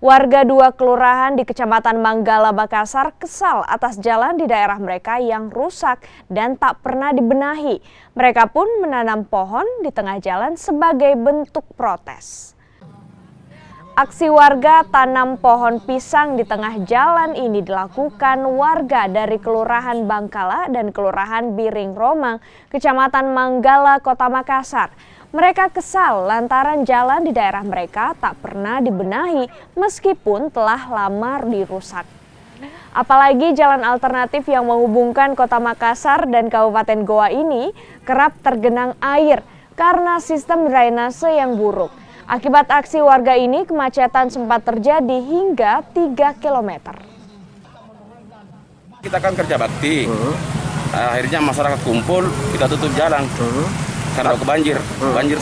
Warga dua kelurahan di Kecamatan Manggala, Makassar kesal atas jalan di daerah mereka yang rusak dan tak pernah dibenahi. Mereka pun menanam pohon di tengah jalan sebagai bentuk protes. Aksi warga tanam pohon pisang di tengah jalan ini dilakukan warga dari Kelurahan Bangkala dan Kelurahan Biring Romang, Kecamatan Manggala, Kota Makassar. Mereka kesal lantaran jalan di daerah mereka tak pernah dibenahi meskipun telah lama dirusak. Apalagi jalan alternatif yang menghubungkan Kota Makassar dan Kabupaten Goa ini kerap tergenang air karena sistem drainase yang buruk. Akibat aksi warga ini, kemacetan sempat terjadi hingga 3 km. Kita kan kerja bakti, akhirnya masyarakat kumpul, kita tutup jalan karena banjir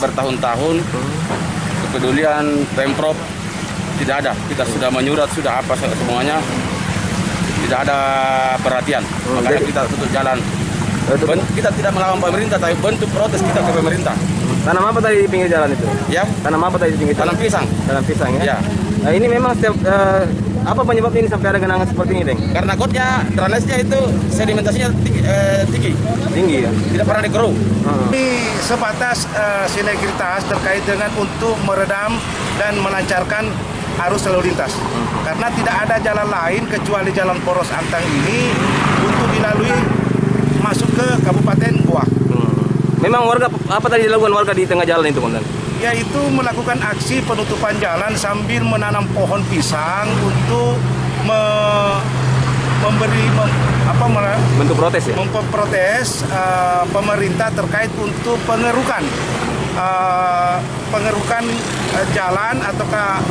bertahun-tahun. Kepedulian Pemprov tidak ada, kita sudah menyurat, sudah apa semuanya, tidak ada perhatian, makanya kita tutup jalan. Kita tidak melawan pemerintah, tapi bentuk protes kita ke pemerintah. Tanam apa tadi di pinggir jalan itu? Ya. Tanam apa tadi di pinggir jalan? Tanam pisang. Tanam pisang ya? Ya. Nah, ini memang setiap apa penyebabnya ini sampai ada genangan seperti ini, Deng? Karena kotnya, drainasnya itu sedimentasinya tinggi. Tinggi ya? Tidak pernah dikeruk. Ini sebatas sinergitas terkait dengan untuk meredam dan melancarkan arus lalu lintas. Karena tidak ada jalan lain kecuali jalan poros Antang ini untuk dilalui masuk ke Kabupaten Goa. Memang warga apa tadi dilakukan warga di tengah jalan itu, Komandan? Yaitu melakukan aksi penutupan jalan sambil menanam pohon pisang untuk Bentuk protes ya? memprotes pemerintah terkait untuk pengerukan jalan ataukah